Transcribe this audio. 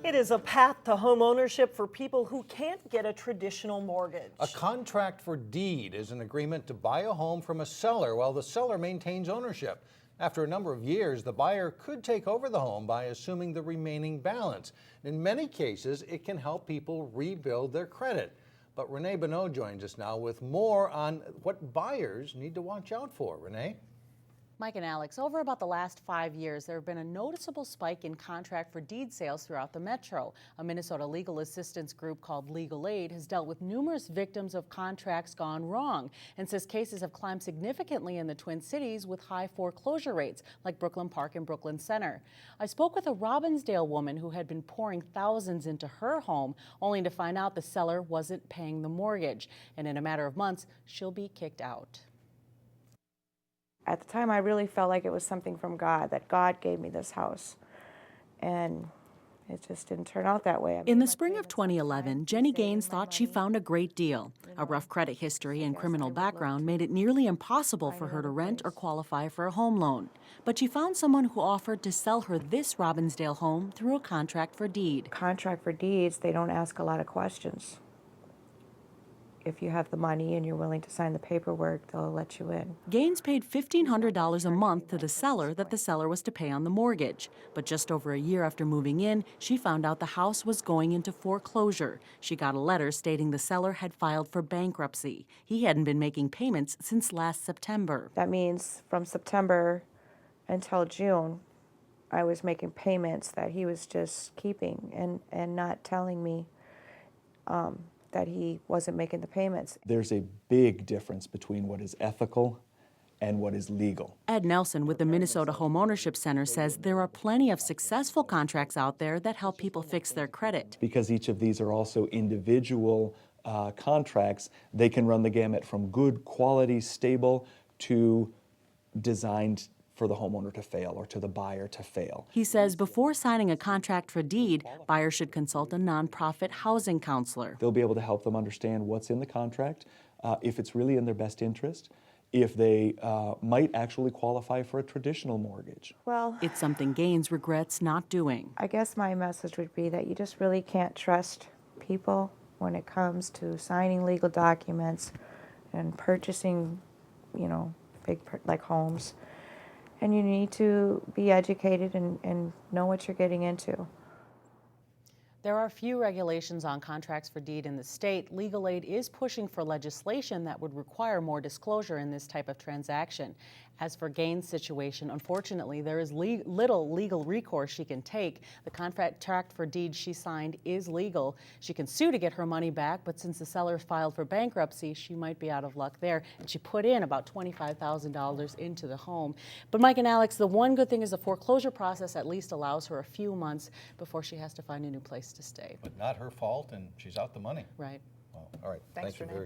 It is a path to home ownership for people who can't get a traditional mortgage. A contract for deed is an agreement to buy a home from a seller while the seller maintains ownership. After a number of years, the buyer could take over the home by assuming the remaining balance. In many cases, it can help people rebuild their credit. But Renee Bonneau joins us now with more on what buyers need to watch out for. Renee? Mike and Alex, over about the last 5 years, there have been a noticeable spike in contract for deed sales throughout the metro. A Minnesota legal assistance group called Legal Aid has dealt with numerous victims of contracts gone wrong and says cases have climbed significantly in the Twin Cities with high foreclosure rates, like Brooklyn Park and Brooklyn Center. I spoke with a Robbinsdale woman who had been pouring thousands into her home, only to find out the seller wasn't paying the mortgage. And in a matter of months, she'll be kicked out. At the time, I really felt like it was something from God, that God gave me this house. And it just didn't turn out that way. In the spring of 2011, Jenny Gaines thought she found a great deal. A rough credit history and criminal background made it nearly impossible for her to rent or qualify for a home loan. But she found someone who offered to sell her this Robbinsdale home through a contract for deed. Contract for deeds, they don't ask a lot of questions. If you have the money and you're willing to sign the paperwork, they'll let you in. Gaines paid $1,500 a month to the seller that the seller was to pay on the mortgage. But just over a year after moving in, she found out the house was going into foreclosure. She got a letter stating the seller had filed for bankruptcy. He hadn't been making payments since last September. That means from September until June, I was making payments that he was just keeping and not telling me that he wasn't making the payments. There's a big difference between what is ethical and what is legal. Ed Nelson with the Minnesota Homeownership Center says there are plenty of successful contracts out there that help people fix their credit. Because each of these are also individual contracts, they can run the gamut from good quality, stable, to designed for the homeowner to fail or to the buyer to fail. He says before signing a contract for deed, buyers should consult a nonprofit housing counselor. They'll be able to help them understand what's in the contract, if it's really in their best interest, if they might actually qualify for a traditional mortgage. Well, It's something Gaines regrets not doing. I guess my message would be that you just really can't trust people when it comes to signing legal documents and purchasing, big like homes. And you need to be educated and know what you're getting into. There are few regulations on contracts for deed in the state. Legal Aid is pushing for legislation that would require more disclosure in this type of transaction. As for Gaines' situation, unfortunately, there is little legal recourse she can take. The contract for deed she signed is legal. She can sue to get her money back, but since the seller filed for bankruptcy, she might be out of luck there. And she put in about $25,000 into the home. But Mike and Alex, the one good thing is the foreclosure process at least allows her a few months before she has to find a new place to stay. But not her fault, and she's out the money. Right. Well, all right. Thanks, Thank you Renee. very